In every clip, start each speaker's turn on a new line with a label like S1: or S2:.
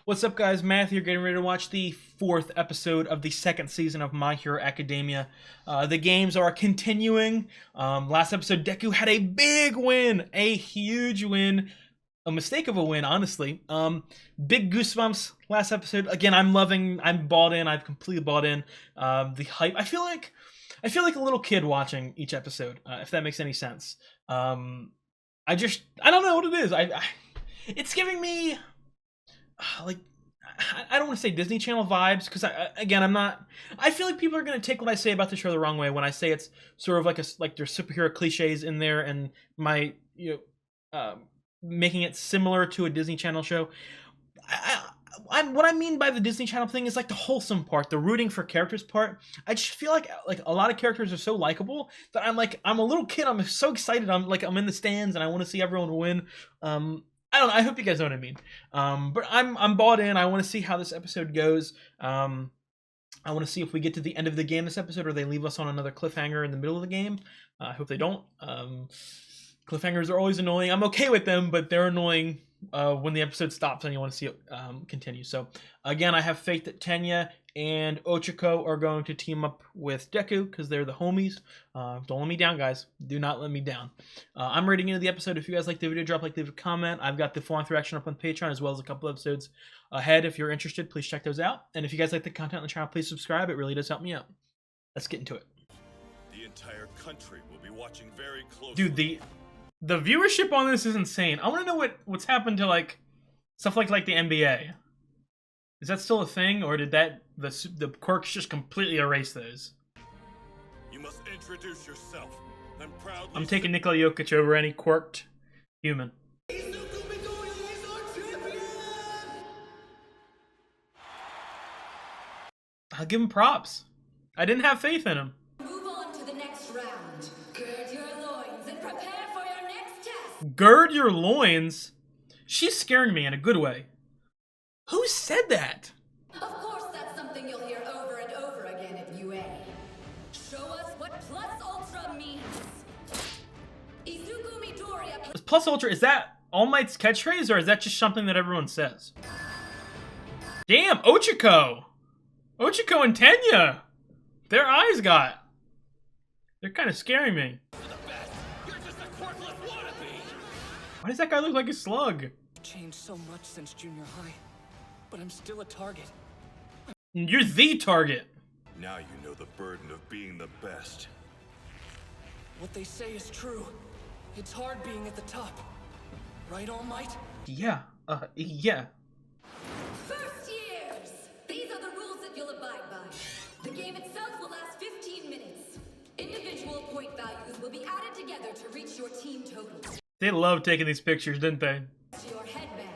S1: What's up, guys? Matthew, getting ready to watch the fourth episode of the second season of My Hero Academia. The games are continuing. Last episode, Deku had a big win, a huge win, a mistake of a win, honestly. Big goosebumps last episode. Again, I'm bought in. I've completely bought in. The hype. I feel like a little kid watching each episode, if that makes any sense. I don't know what it is. It's giving me like, I don't want to say Disney Channel vibes, because I feel like people are going to take what I say about the show the wrong way when I say it's sort of like there's superhero cliches in there, and making it similar to a Disney Channel show. What I mean by the Disney Channel thing is like the wholesome part, the rooting for characters part. I just feel like a lot of characters are so likable that I'm a little kid. I'm so excited. I'm in the stands and I want to see everyone win. I don't know. I hope you guys know what I mean. But I'm bought in. I want to see how this episode goes. I want to see if we get to the end of the game this episode, or they leave us on another cliffhanger in the middle of the game. I hope they don't. Cliffhangers are always annoying. I'm okay with them, but they're annoying when the episode stops and you want to see it continue. So again, I have faith that Tenya and Ochako are going to team up with Deku, because they're the homies. Don't let me down, guys. Do not let me down. I'm reading into the episode. If you guys like the video, drop a like, leave a comment. I've got the full interaction up on Patreon, as well as a couple episodes ahead. If you're interested, please check those out. And if you guys like the content on the channel, please subscribe. It really does help me out. Let's get into it.
S2: The entire country will be watching very closely.
S1: Dude, the viewership on this is insane. I want to know what's happened to like stuff like the NBA. Is that still a thing, or did the quirks just completely erase those?
S2: You must introduce yourself.
S1: I'm taking Nikola Jokic over any quirked human. I'll give him props. I didn't have faith in him.
S3: Move on to the next round. Gird your loins and prepare for your next test.
S1: Gird your loins? She's scaring me in a good way. Who said that?
S3: Of course, that's something you'll hear over and over again at UA. Show us what Plus Ultra means. Izuku Midoriya.
S1: Plus Ultra, is that All Might's catchphrase, or is that just something that everyone says? Damn, Ochako! Ochako and Tenya! Their eyes got. They're kind of scaring me. Why does that guy look like a slug?
S4: Changed so much since junior high, but I'm still a target.
S1: You're the target.
S2: Now you know the burden of being the best.
S4: What they say is true. It's hard being at the top. Right, All Might?
S1: Yeah, yeah.
S3: First years! These are the rules that you'll abide by. The game itself will last 15 minutes. Individual point values will be added together to reach your team total.
S1: They love taking these pictures, didn't they?
S3: To your headbands.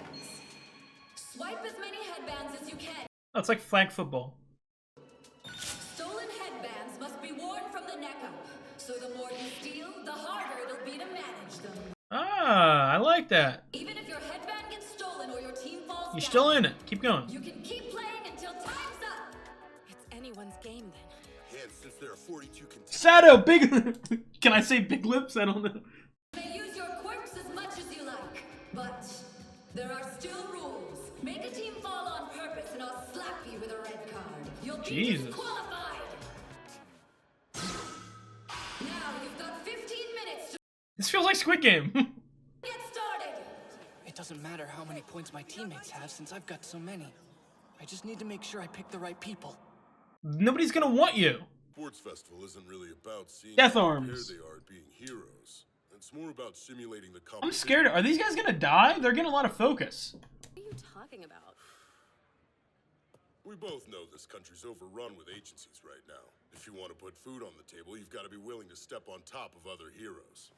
S3: Swipe as many headbands as you can.
S1: Oh, it's like flag football.
S3: Stolen headbands must be worn from the neck up. So the more you steal, the harder it'll be to manage them.
S1: Ah, I like that.
S3: Even if your headband gets stolen or your team falls
S1: You're
S3: down,
S1: still in it. Keep going.
S3: you can keep playing until time's up.
S5: It's anyone's game then.
S2: And since there are 42 contestants,
S1: Sato, big. Can I say big lips? I don't know.
S3: You may use your quirks as much as you like, but there are still rules. Make a team fall on purpose and I'll slap you with a red card. You'll be
S1: Jesus.
S3: disqualified. Now you've got 15 minutes to
S1: This feels like Squid Game.
S3: get started.
S4: It doesn't matter how many points my teammates have since I've got so many. I just need to make sure I pick the right people.
S1: Nobody's gonna want you.
S6: Sports festival isn't really about seeing
S1: Death
S6: how
S1: arms.
S6: prepared they are at being heroes. It's more about simulating the competition.
S1: I'm scared. Are these guys gonna die? They're getting a lot of focus.
S5: What are you talking about?
S6: We both know this country's overrun with agencies right now. If you want to put food on the table, you've got to be willing to step on top of other heroes.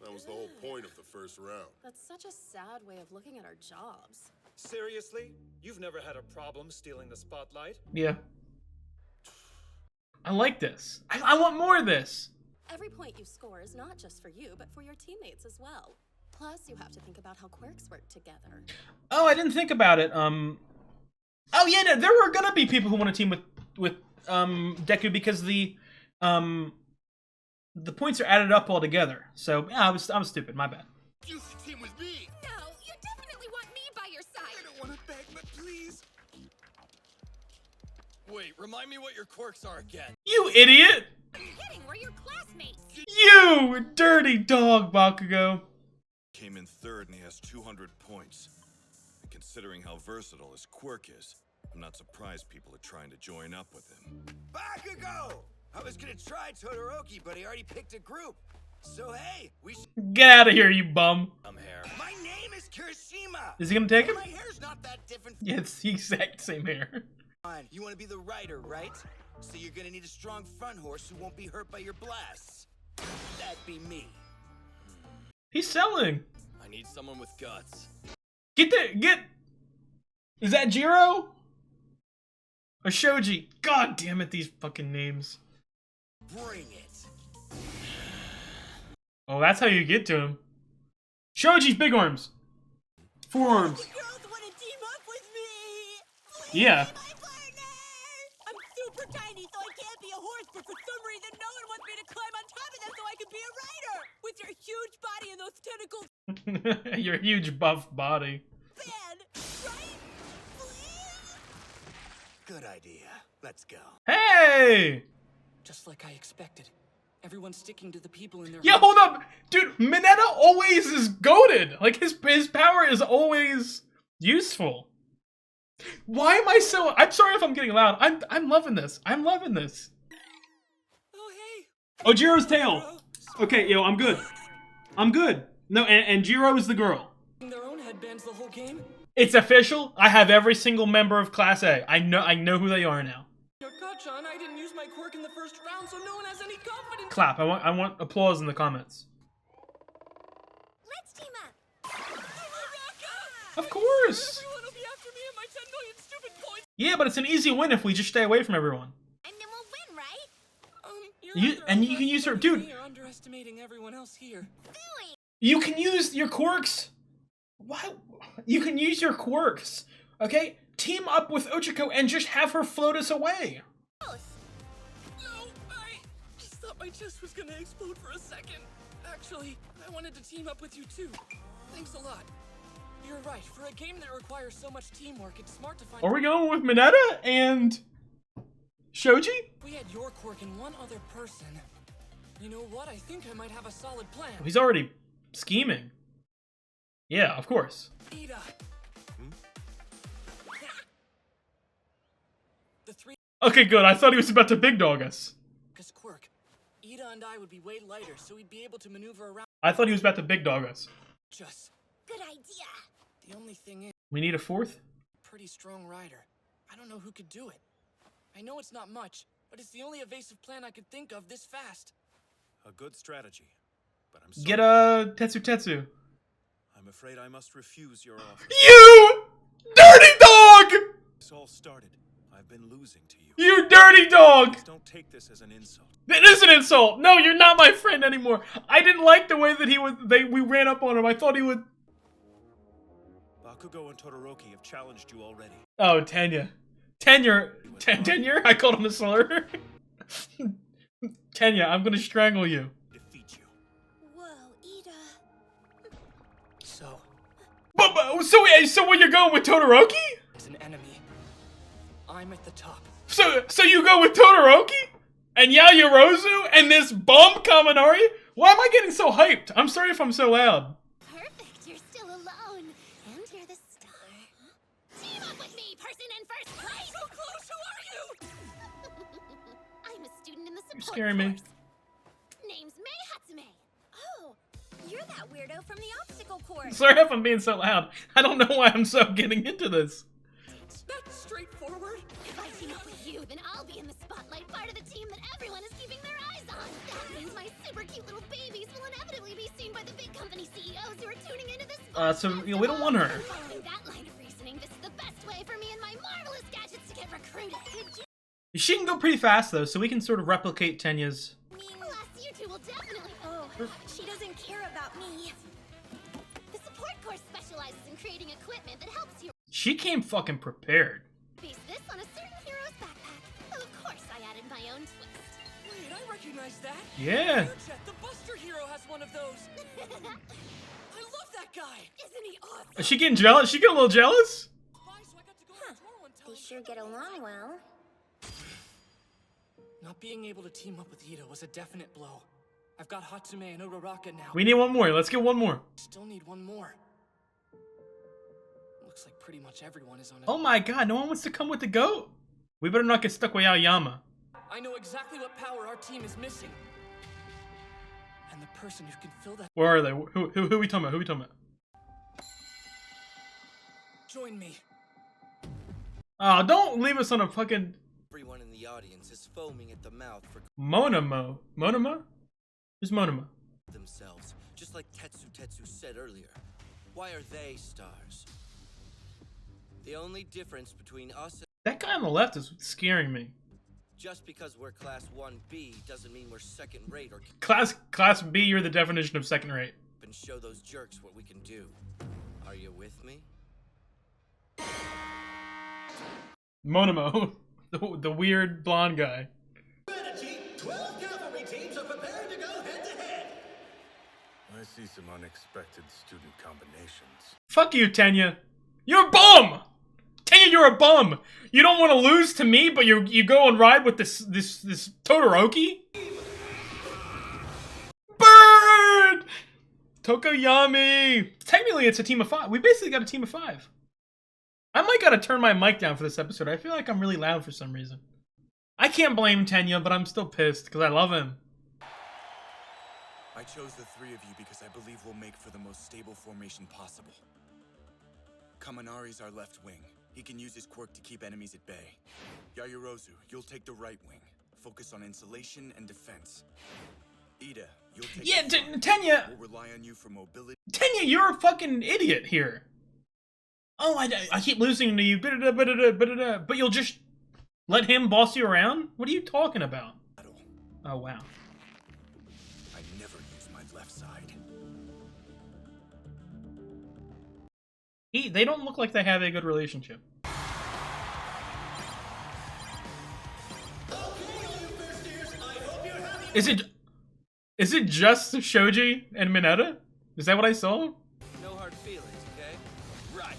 S6: That was the whole point of the first round.
S5: That's such a sad way of looking at our jobs.
S7: Seriously? You've never had a problem stealing the spotlight?
S1: Yeah. I like this. I want more of this.
S5: Every point you score is not just for you, but for your teammates as well. Plus, you have to think about how quirks work together.
S1: Oh, I didn't think about it. Oh yeah, no, there were gonna be people who want to team with Deku, because the points are added up all together. So yeah, I was stupid. My bad.
S6: You should team with me.
S5: No, you definitely want me by your side.
S6: I don't want to beg, but please.
S4: Wait, remind me what your quirks are again.
S1: You idiot!
S3: Kidding, we're your classmates.
S1: You dirty dog, Bakugo.
S2: Came in third and he has 200 points. And considering how versatile his quirk is, I'm not surprised people are trying to join up with him.
S8: Bakugo! I was gonna try Todoroki, but he already picked a group. So hey, we should
S1: Get out of here, you bum.
S4: I'm hair.
S8: My name is Kirishima!
S1: Is he gonna take
S8: And
S1: him?
S8: my hair's not that different.
S1: Yeah, it's the exact same hair.
S8: Fine. You wanna be the rider, right? So you're gonna need a strong front horse who won't be hurt by your blasts. That'd be me.
S1: He's selling.
S4: I need someone with guts.
S1: Get. Is that Jiro? Or Shoji? God damn it, these fucking names.
S8: Bring it.
S1: Oh, that's how you get to him. Shoji's big arms. Forearms.
S9: Girls want to team up with me. Please
S1: Yeah.
S9: be my partner. I'm super tiny, so I can't be a horse, but for some reason, no one wants me to climb on top of them so I can be a rider. With your huge body and those tentacles,
S1: Your huge buff body.
S9: man, right? Please?
S8: Good idea. Let's go.
S1: Hey!
S4: Just like I expected. Everyone's sticking to the people in their
S1: Yeah, hold up! Dude, Mineta always is goated! Like, his power is always useful. Why am I so... I'm sorry if I'm getting loud. I'm loving this. I'm loving this.
S4: Oh, hey.
S1: Oh, Jiro's tail. Okay, yo, I'm good. I'm good. No, and Jiro is the girl.
S4: Their own headbands the whole game?
S1: It's official. I have every single member of Class A. I know who they are now.
S4: Yakachan, I didn't use my quirk in the first round, so no one has any confidence.
S1: Clap. I want applause in the comments.
S3: Let's team up.
S1: Of course.
S4: Everyone will be after me and my 10 million stupid points.
S1: Yeah, but it's an easy win if we just stay away from everyone.
S3: And then we'll win, right?
S1: You can use her, dude.
S4: You're underestimating everyone else here.
S1: You can use your quirks. What? You can use your quirks. Okay, team up with Ochako and just have her float us away.
S4: No, I just thought my chest was gonna explode for a second. Actually, I wanted to team up with you too. Thanks a lot. You're right. For a game that requires so much teamwork, it's smart to find.
S1: Are we going with Mineta and Shoji?
S4: If we had your quirk and one other person. You know what? I think I might have a solid plan.
S1: He's already scheming. Yeah, of course.
S4: Ida. The three
S1: Okay, good. I thought he was about to big dog us.
S4: quirk. Ida and I would be way lighter, so we'd be able to maneuver around.
S1: I thought he was about to big dog us.
S4: Just
S3: Good idea.
S4: the only thing is,
S1: We need a fourth?
S4: pretty strong rider. I don't know who could do it. I know it's not much, but it's the only evasive plan I could think of this fast.
S7: A good strategy. But I'm sorry.
S1: Get a Tetsu.
S7: I'm afraid I must refuse your offer.
S1: You dirty dog!
S7: This all started. I've been losing to you.
S1: You dirty dog!
S7: Please don't take this as an insult.
S1: It is an insult. No, you're not my friend anymore. I didn't like the way that we ran up on him. I thought he would.
S7: Bakugo and Todoroki have challenged you already.
S1: Oh, Tenya. Tenure? I called him a slur. Tenya, I'm gonna strangle you.
S7: Defeat you.
S3: Whoa, Ida.
S4: So,
S1: So when you're going with Todoroki?
S4: as an enemy, I'm at the top.
S1: So you go with Todoroki? And Yaoyorozu? And this bum Kaminari? Why am I getting so hyped? I'm sorry if I'm so loud.
S3: Perfect, you're still alone. And you're the star. Team up with me, person in first place!
S4: So close, who are you?
S3: I'm a student in the support
S1: scaring me.
S3: course. Name's Mei Hatsume. Oh, you're that weirdo from the obstacle course.
S1: Sorry if I'm being so loud. I don't know why I'm so getting into this.
S4: That's straightforward.
S3: If I team up with you, then I'll be in the spotlight, part of the team that everyone is keeping their eyes on. That means my super cute little babies will inevitably be seen by the big company CEOs who are tuning into this.
S1: So we don't want her.
S3: Following that line of reasoning, this is the best way for me and my marvelous gadgets to get recruited. Could you?
S1: She can go pretty fast though, so we can sort of replicate Tenya's.
S3: Plus, you two will definitely. Oh, she doesn't care about me. The support course specializes in creating equipment that helps you.
S1: She came fucking prepared.
S3: Base this on a certain hero's backpack. Of course, I added my own twist.
S4: Wait, I recognize that.
S1: Yeah.
S4: Airjet, the Buster Hero has one of those. I love that guy.
S3: Isn't he awesome?
S1: Is she getting jealous? She getting a little jealous?
S4: Why? So I got to go on tour one time.
S3: They sure get along well.
S4: Not being able to team up with Ida was a definite blow. I've got Hatsume and Uraraka now.
S1: We need one more. Let's get one more.
S4: Still need one more. Looks like pretty much everyone is on it.
S1: Oh my god, no one wants to come with the goat? We better not get stuck with Aoyama.
S4: I know exactly what power our team is missing. And the person who can fill that...
S1: Where are they? Who we talking about? Who we talking about?
S4: Join me.
S1: Oh, don't leave us on a fucking...
S8: Everyone in the audience is foaming at the mouth for
S1: Monoma? Monoma? Who's Monoma?
S8: themselves, just like Tetsu said earlier. Why are they stars? The only difference between us and
S1: That guy on the left is scaring me.
S8: just because we're Class 1B doesn't mean we're second rate or
S1: Class B, you're the definition of second rate.
S8: can show those jerks what we can do. Are you with me?
S1: Monomo, the weird blonde guy.
S10: Strategy, 12 cavalry teams are prepared to go head-to-head.
S6: I see some unexpected student combinations.
S1: Fuck you, Tenya. You're a bum! Tenya, you're a bum! You don't want to lose to me, but you go and ride with this Todoroki? Bird! Tokoyami! Technically, it's a team of 5. We basically got a team of 5. I might gotta turn my mic down for this episode. I feel like I'm really loud for some reason. I can't blame Tenya, but I'm still pissed because I love him.
S11: I chose the three of you because I believe we'll make for the most stable formation possible. Kaminari's our left wing. He can use his quirk to keep enemies at bay. Yayorozu, you'll take the right wing. Focus on insulation and defense. Ida, you'll take
S1: Yeah,
S11: the front.
S1: Tenya!
S11: We'll rely on you for mobility.
S1: Tenya, you're a fucking idiot here. Oh, I keep losing to you, but you'll just let him boss you around? What are you talking about? Oh, wow.
S11: I never use my left side.
S1: They don't look like they have a good relationship. Is it just Shoji and Mineta? Is that what I saw?
S8: No hard feelings, okay?
S10: Right.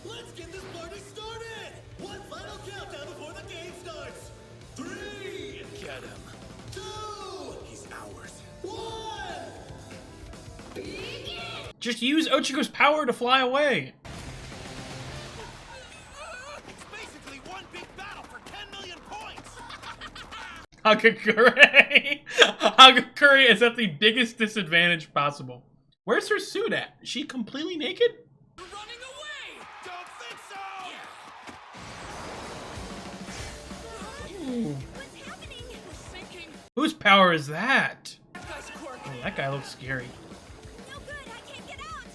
S10: Let's get this party started! One final countdown before the game starts. 3,
S11: Get him.
S10: 2,
S11: He's ours.
S10: 1.
S1: Just use Ochiko's power to fly away.
S10: It's basically one big battle for 10 million points.
S1: Hagakure. Hagakure is at the biggest disadvantage possible. Where's her suit at? Is she completely naked?
S4: You're running away!
S10: Don't think so.
S1: Ooh.
S9: What's happening?
S4: We're sinking.
S1: Whose power is that?
S4: That guy's quirk.
S1: Oh, that guy looks scary.
S9: No good, I can't get out.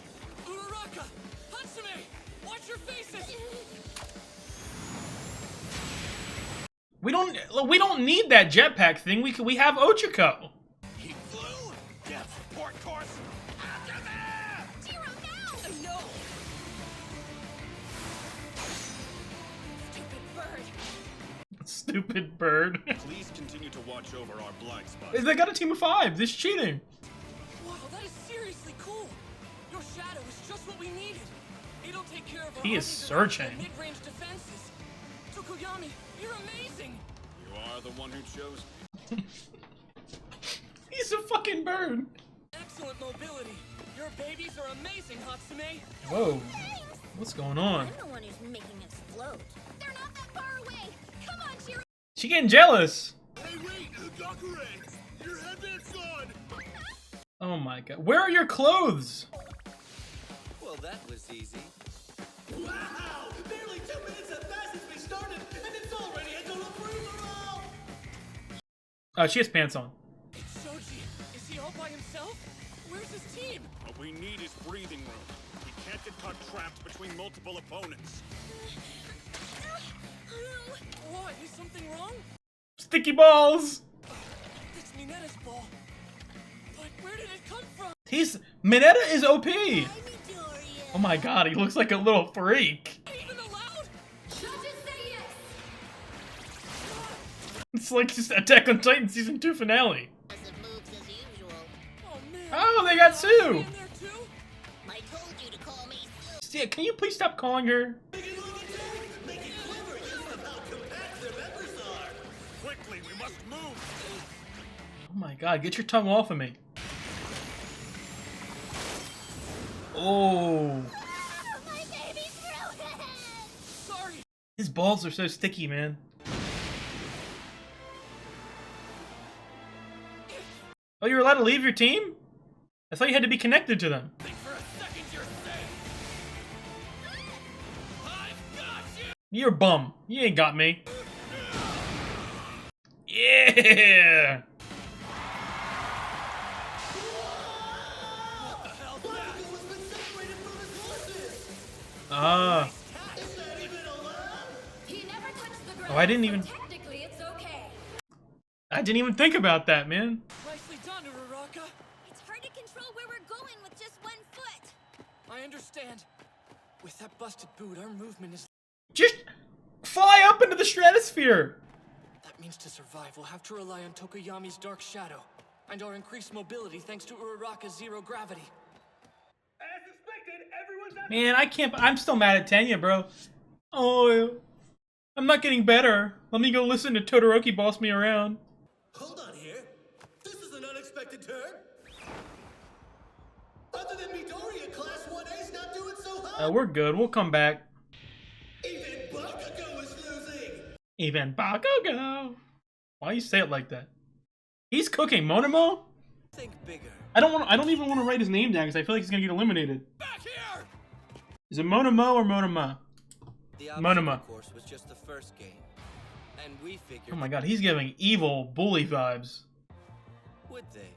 S4: Uraraka! Hatsume! Watch your faces!
S1: We don't need that jetpack thing. We have Ochiko.
S10: He flew. Depth support course. After them.
S9: Jiro, now! No! Stupid bird.
S1: Stupid bird.
S2: Please continue to watch over our blind spots.
S1: They got a team of 5. This is cheating.
S4: Wow, that is seriously cool! Your shadow is just what we needed! It'll take care of our
S1: He is searching.
S4: mid-range defenses. Tokoyami, you're amazing!
S2: You are the one who chose me.
S1: He's a fucking bird.
S4: Excellent mobility. Your babies are amazing, Hatsume!
S1: Whoa. What's going on?
S9: I'm the one who's making us float. They're not that far away. Come on, Jiro.
S1: She getting jealous.
S6: Hey, wait, Hagakure! Your headband's gone!
S1: Oh my god. Where are your clothes?
S8: Well, that was easy.
S10: Wow! Barely 2 minutes have passed since we started, and it's already a total free-for-all.
S1: Oh, she has pants on.
S4: It's Shoji. Is he all by himself? Where's his team?
S2: What we need is breathing room. We can't get caught trapped between multiple opponents.
S4: Why? Is something wrong?
S1: Sticky balls.
S4: It's Mineta's ball. But where did it come from?
S1: Mineta is OP.
S9: Midoriya.
S1: Oh my god, he looks like a little freak.
S4: Even allowed?
S3: Judges say yes.
S1: It's like just Attack on Titan Season 2 finale.
S9: Moves as usual.
S4: Oh man.
S1: Oh, they got Sue.
S4: In there too?
S9: I told you to call me.
S1: Yeah, can you please stop calling her?
S10: Make it look intense. Make it clever use of how compact their members are.
S2: Quickly, we
S1: my god, get your tongue off of me. Oh.
S9: My baby's ruined!
S4: Sorry!
S1: His balls are so sticky, man. Oh, you're allowed to leave your team? I thought you had to be connected to them.
S4: Think for a second you're safe! I've got you!
S1: You're a bum. You ain't got me. Yeah!
S4: What the hell's that?
S10: Bakugo has been separated from his horses!
S1: Ah.
S10: Is that even allowed?
S3: He never touched the ground.
S1: Oh, I didn't
S3: so
S1: even-
S3: Technically, it's okay.
S1: I didn't even think about that, man.
S4: Nicely done, Uraraka.
S9: It's hard to control where we're going with just one foot.
S4: I understand. With that busted boot, our movement is...
S1: Just fly up into the stratosphere.
S4: That means to survive, we'll have to rely on Tokoyami's Dark Shadow, and our increased mobility thanks to Uraraka's zero gravity.
S12: As expected, everyone's at
S1: Man, I can't. I'm still mad at Tenya, bro. Oh, I'm not getting better. Let me go listen to Todoroki boss me around.
S10: Hold on here. This is an unexpected turn. Other than Midoriya, Class 1A's not doing so hot.
S1: We're good. We'll come back.
S10: Even Bakugo is losing.
S1: Even Bakugo. Why you say it like that? He's cooking Monomo.
S8: Think bigger.
S1: I don't even want to write his name down because I feel like he's gonna get eliminated.
S4: Back here!
S1: Is it Monomo or Monoma?
S8: The
S1: Monoma.
S8: obstacle course was just the first game, and we figured.
S1: Oh my god, he's giving evil bully vibes.
S8: Would they?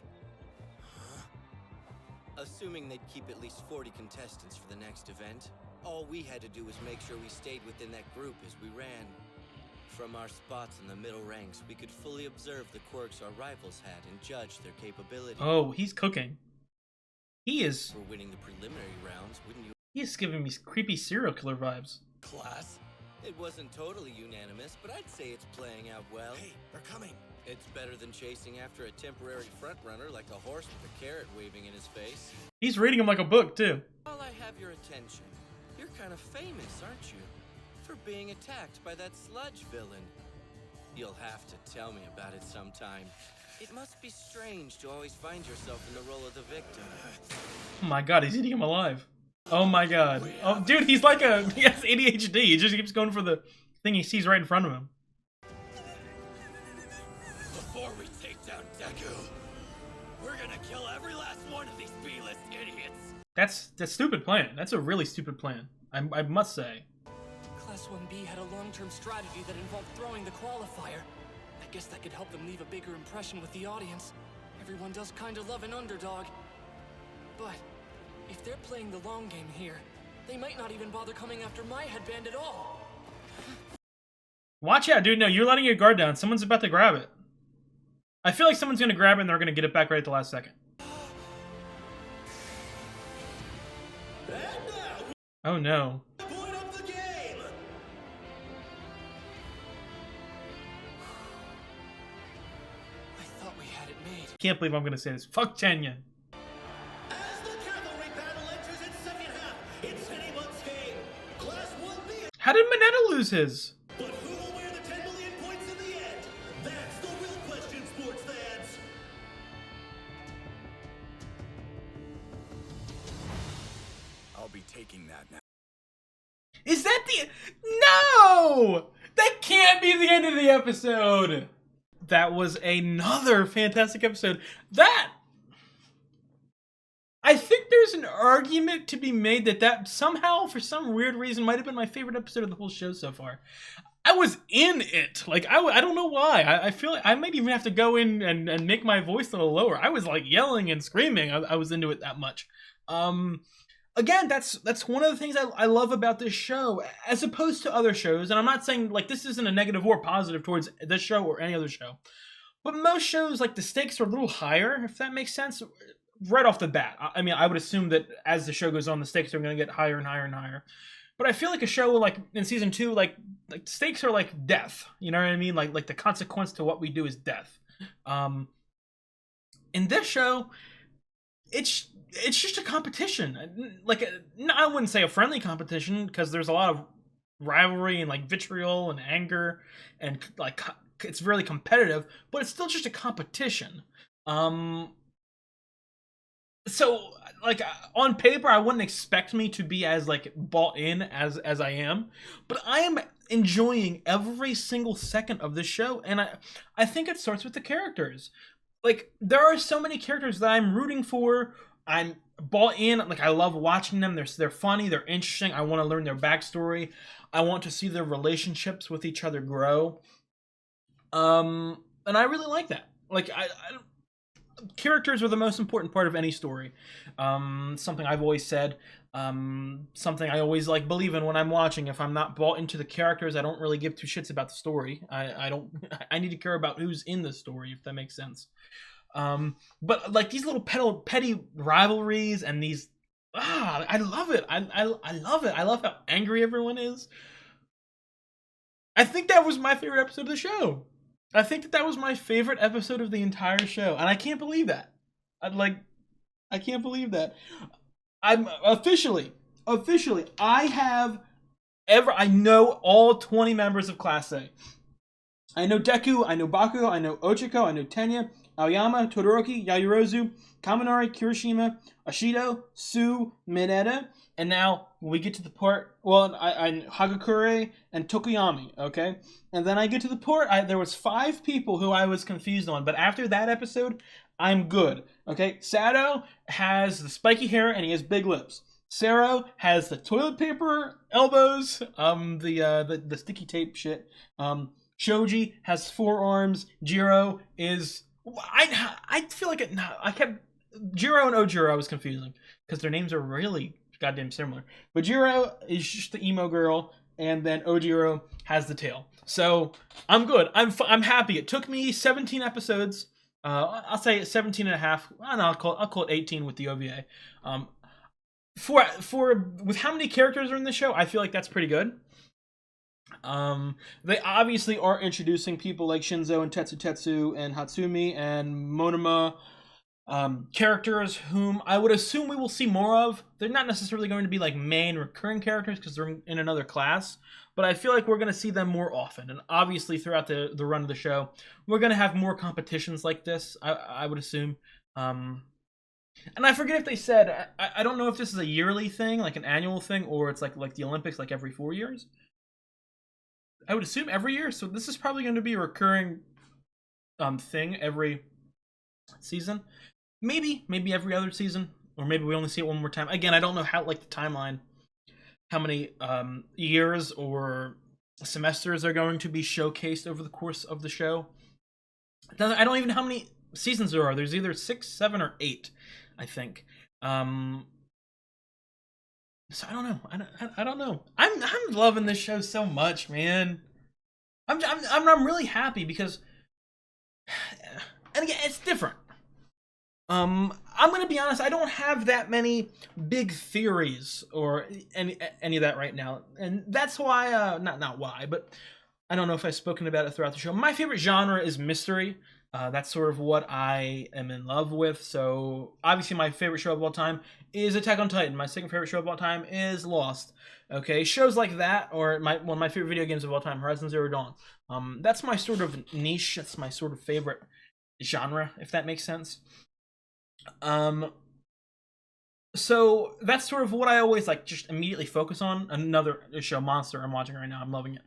S8: Assuming they'd keep at least 40 contestants for the next event, all we had to do was make sure we stayed within that group as we ran. From our spots in the middle ranks, we could fully observe the quirks our rivals had and judge their capability.
S1: Oh, he's cooking. He is.
S8: For winning the preliminary rounds, wouldn't you?
S1: He's giving me creepy serial killer vibes.
S8: Class? It wasn't totally unanimous, but I'd say it's playing out well.
S11: Hey, they're coming.
S8: It's better than chasing after a temporary frontrunner like a horse with a carrot waving in his face.
S1: He's reading him like a book too.
S8: While I have your attention, you're kind of famous, aren't you? For being attacked by that sludge villain. You'll have to tell me about it sometime. It must be strange to always find yourself in the role of the victim.
S1: Oh my god, he's eating him alive. Oh my god. Oh, dude, he has ADHD. He just keeps going for the thing he sees right in front of him.
S4: Before we take down Deku, we're gonna kill every last one of these B-list idiots.
S1: That's a stupid plan. That's a really stupid plan. I must say.
S4: Class 1B had a long-term strategy that involved throwing the qualifier. I guess that could help them leave a bigger impression with the audience. Everyone does kind of love an underdog. But if they're playing the long game here, they might not even bother coming after my headband at all.
S1: Watch out, dude. No, you're letting your guard down. Someone's about to grab it. I feel like someone's going to grab it and they're going to get it back right at the last second. Oh no.
S10: Point up the game.
S4: I thought we had it made.
S1: Can't believe I'm going to say this. Fuck Tenya.
S10: As the cavalry battle enters its second half, it's anyone's game. Class 1B.
S1: How did Mineta lose his?
S10: But who will wear the 10 million points in the end? That's the real question, sports fans.
S11: I'll be taking that now.
S1: Is that the... No! That can't be the end of the episode! That was another fantastic episode. That... I think there's an argument to be made that somehow, for some weird reason, might have been my favorite episode of the whole show so far. I was in it. Like, I don't know why. I feel like I might even have to go in and make my voice a little lower. I was, like, yelling and screaming. I was into it that much. Again, that's one of the things I love about this show, as opposed to other shows. And I'm not saying, like, this isn't a negative or positive towards this show or any other show. But most shows, like, the stakes are a little higher, if that makes sense, right off the bat. I mean, I would assume that as the show goes on, the stakes are going to get higher and higher and higher. But I feel like a show, like, in Season 2, like stakes are like death. You know what I mean? Like the consequence to what we do is death. In this show, it's just a competition. Like, I wouldn't say a friendly competition, because there's a lot of rivalry and, like, vitriol and anger, and, like, it's really competitive, but it's still just a competition. So like on paper, I wouldn't expect me to be as like bought in as I am, but I am enjoying every single second of this show, and I think it starts with the characters. Like there are so many characters that I'm rooting for. I'm bought in. Like I love watching them. They're funny. They're interesting. I want to learn their backstory. I want to see their relationships with each other grow. And I really like that. Like characters are the most important part of any story. Something I've always said. Something I always like believe in when I'm watching. If I'm not bought into the characters, I don't really give two shits about the story. I don't. I need to care about who's in the story, if that makes sense. But like these little petty rivalries and these, I love it. I love it. I love how angry everyone is. I think that was my favorite episode of the show. I think that was my favorite episode of the entire show, and I can't believe that. I can't believe that. I'm officially, I know all 20 members of Class A. I know Deku, I know Bakugo, I know Ochiko, I know Tenya, Aoyama, Todoroki, Yayorozu, Kaminari, Kirishima, Ashido, Sue, Mineta, and now we get to the part, well, I Hagakure and Tokoyami, okay? And then I get to the part, there was 5 people who I was confused on, but after that episode, I'm good, okay? Sato has the spiky hair and he has big lips. Sero has the toilet paper elbows, the sticky tape shit. Shoji has 4 arms. Jiro is, I feel like I kept Jiro and Ojiro I was confusing because their names are really goddamn similar. But Jiro is just the emo girl, and then Ojiro has the tail. So I'm good. I'm happy. It took me 17 episodes. I'll say 17 and a half. I'll call it 18 with the OVA. For with how many characters are in the show, I feel like that's pretty good. They obviously are introducing people like Shinzo and Tetsu and Hatsumi and Monoma, characters whom I would assume we will see more of. They're not necessarily going to be like main recurring characters because they're in another class, but I feel like we're going to see them more often. And obviously throughout the run of the show, we're going to have more competitions like this, I would assume. And I forget if they said, I don't know if this is a yearly thing, like an annual thing, or it's like the Olympics, like every 4 years. I would assume every year, so this is probably going to be a recurring thing every season. Maybe every other season, or maybe we only see it one more time. Again, I don't know how, like, the timeline, how many years or semesters are going to be showcased over the course of the show. I don't even know how many seasons there are. There's either 6, 7, or 8, I think. So I don't know. I don't know. I'm loving this show so much, man. I'm really happy because, and again, it's different. I'm gonna be honest. I don't have that many big theories or any of that right now, and that's why. Not why, but I don't know if I've spoken about it throughout the show. My favorite genre is mystery. That's sort of what I am in love with. So obviously my favorite show of all time is Attack on Titan. My second favorite show of all time is Lost. Okay, shows like that, or one of my favorite video games of all time, Horizon Zero Dawn. That's my sort of niche. That's my sort of favorite genre, if that makes sense. So that's sort of what I always like just immediately focus on. Another show, Monster, I'm watching right now. I'm loving it.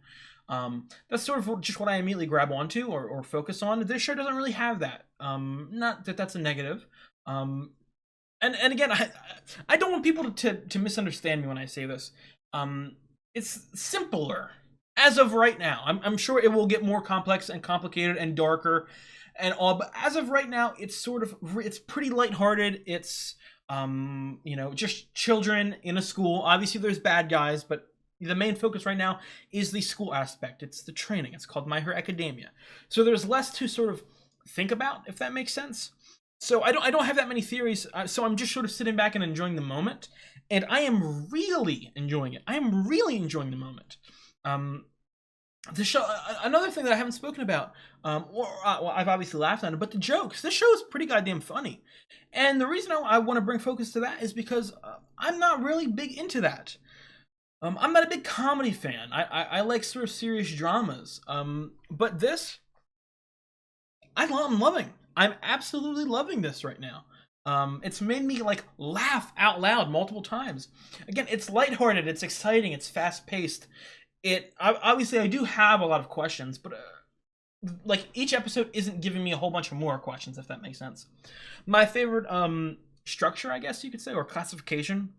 S1: That's sort of just what I immediately grab onto or focus on. This show doesn't really have that. Not that that's a negative. And again, I don't want people to misunderstand me when I say this. It's simpler as of right now. I'm sure it will get more complex and complicated and darker and all, but as of right now, it's pretty lighthearted. It's just children in a school. Obviously, there's bad guys, but the main focus right now is the school aspect. It's the training. It's called My Hero Academia. So there's less to sort of think about, if that makes sense. So I don't have that many theories. So I'm just sort of sitting back and enjoying the moment, and I am really enjoying it. I am really enjoying the moment. The show. Another thing that I haven't spoken about, well, I've obviously laughed on it, but the jokes. This show is pretty goddamn funny, and the reason I want to bring focus to that is because I'm not really big into that. I'm not a big comedy fan. I like sort of serious dramas. But this, I'm loving. I'm absolutely loving this right now. It's made me like laugh out loud multiple times. Again, it's lighthearted, it's exciting, it's fast-paced. Obviously I do have a lot of questions, but like each episode isn't giving me a whole bunch of more questions, if that makes sense. My favorite structure, I guess you could say, or classification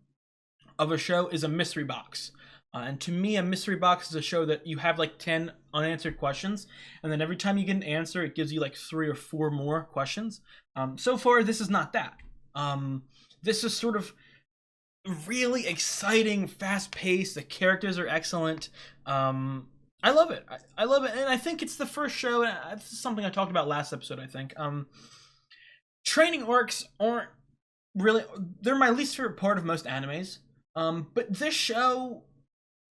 S1: of a show is a mystery box. And to me, a mystery box is a show that you have like 10 unanswered questions, and then every time you get an answer, it gives you like 3 or 4 more questions. So far, this is not that. This is sort of really exciting, fast-paced. The characters are excellent. I love it. I love it, and I think it's the first show. This is something I talked about last episode, I think. Training arcs aren't really... They're my least favorite part of most animes. But this show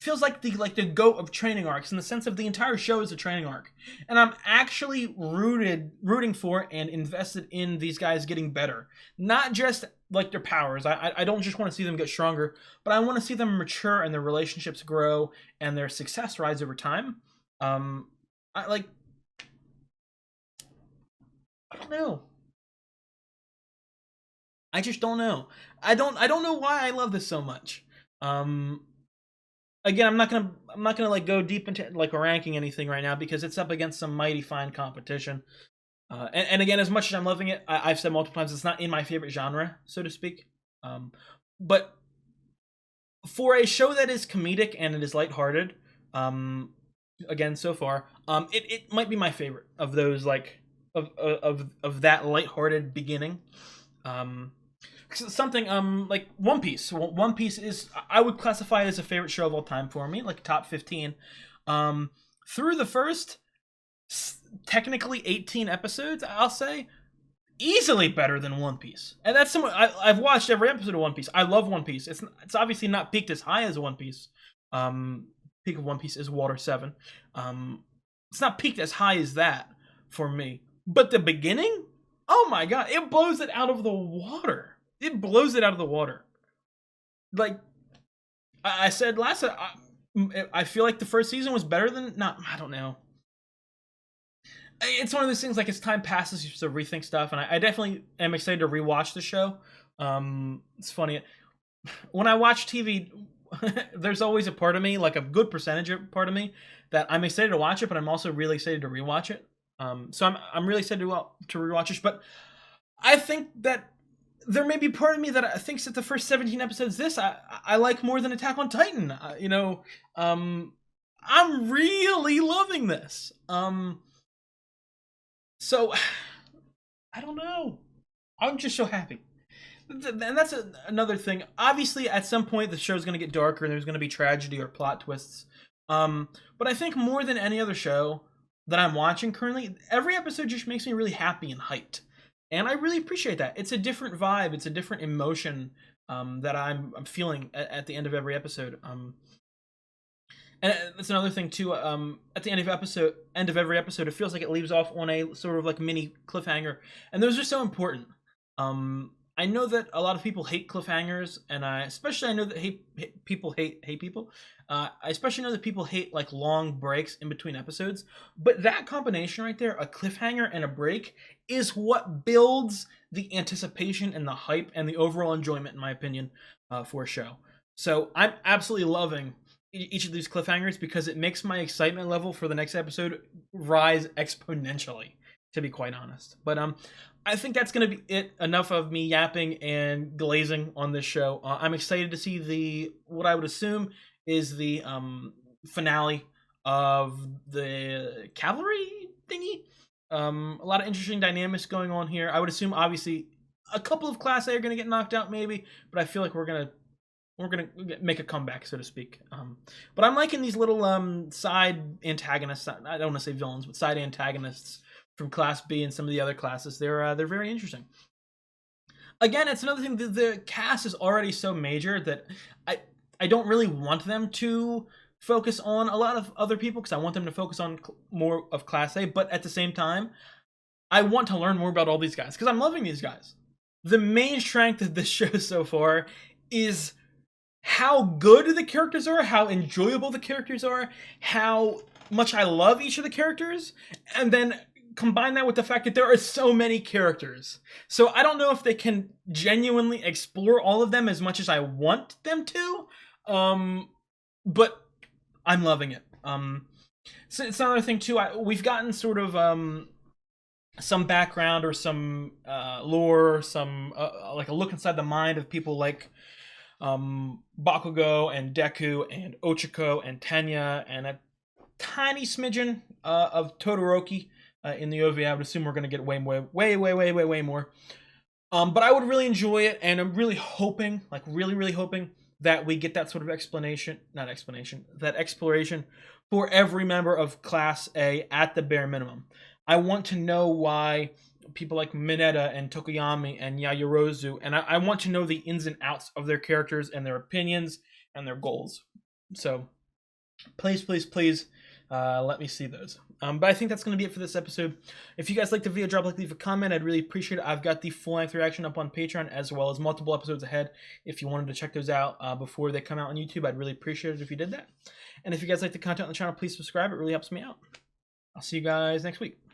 S1: feels like the goat of training arcs in the sense of the entire show is a training arc, and I'm actually rooting for and invested in these guys getting better, not just like their powers. I don't just want to see them get stronger, but I want to see them mature and their relationships grow and their success rise over time. I don't know. I just don't know. I don't know why I love this so much. Again, I'm not gonna like go deep into like ranking anything right now because it's up against some mighty fine competition. And again, as much as I'm loving it, I've said multiple times it's not in my favorite genre, so to speak. But for a show that is comedic and it is lighthearted, again so far, it might be my favorite of those like of that lighthearted beginning. Something like One Piece. One Piece is, I would classify it as a favorite show of all time for me, like top 15. Through the first technically 18 episodes, I'll say easily better than One Piece. And that's I've watched every episode of One Piece. I love One Piece. It's obviously not peaked as high as One Piece. Peak of One Piece is Water 7. It's not peaked as high as that for me. But the beginning, oh my god, it blows it out of the water. It blows it out of the water. Like I said last time, I feel like the first season was better than... I don't know. It's one of those things, like, as time passes, you sort of rethink stuff, and I definitely am excited to rewatch the show. It's funny. When I watch TV, there's always a part of me, like a good percentage of part of me, that I'm excited to watch it, but I'm also really excited to rewatch it. So I'm really excited to rewatch it, but I think that there may be part of me that thinks that the first 17 episodes I like more than Attack on Titan. I'm really loving this. So I don't know. I'm just so happy. And that's another thing. Obviously, at some point, the show's going to get darker and there's going to be tragedy or plot twists. But I think more than any other show that I'm watching currently, every episode just makes me really happy and hyped. And I really appreciate that. It's a different vibe. It's a different emotion that I'm feeling at the end of every episode. And that's another thing too. At the end of every episode, it feels like it leaves off on a sort of like mini cliffhanger, and those are so important. I know that a lot of people hate cliffhangers, and I know that people hate people. I especially know that people hate like long breaks in between episodes. But that combination right there, a cliffhanger and a break, is what builds the anticipation and the hype and the overall enjoyment, in my opinion, for a show. So I'm absolutely loving each of these cliffhangers because it makes my excitement level for the next episode rise exponentially, to be quite honest. But I think that's going to be it. Enough of me yapping and glazing on this show. I'm excited to see what I would assume is the finale of the cavalry thingy. A lot of interesting dynamics going on here. I would assume, obviously, a couple of Class A are going to get knocked out, maybe, but I feel like we're gonna make a comeback, so to speak. But I'm liking these little side antagonists. I don't want to say villains, but side antagonists from Class B and some of the other classes. They're very interesting. Again, it's another thing. The cast is already so major that I don't really want them to focus on a lot of other people because I want them to focus on more of Class A. But at the same time, I want to learn more about all these guys because I'm loving these guys. The main strength of this show so far is how good the characters are, how enjoyable the characters are, how much I love each of the characters, and then combine that with the fact that there are so many characters. So I don't know if they can genuinely explore all of them as much as I want them to. But I'm loving it. So it's another thing too. We've gotten sort of some background or some lore, some like a look inside the mind of people like Bakugo and Deku and Ochako and Tenya and a tiny smidgen of Todoroki in the OVA. I would assume we're going to get way more. But I would really enjoy it, and I'm really hoping, like really hoping, that we get that sort of that exploration for every member of Class A at the bare minimum. I want to know why people like Mineta and Tokoyami and Yaoyorozu, and I want to know the ins and outs of their characters and their opinions and their goals. So please let me see those. But I think that's going to be it for this episode. If you guys liked the video, drop a like, leave a comment. I'd really appreciate it. I've got the full-length reaction up on Patreon, as well as multiple episodes ahead. If you wanted to check those out before they come out on YouTube, I'd really appreciate it if you did that. And if you guys like the content on the channel, please subscribe. It really helps me out. I'll see you guys next week.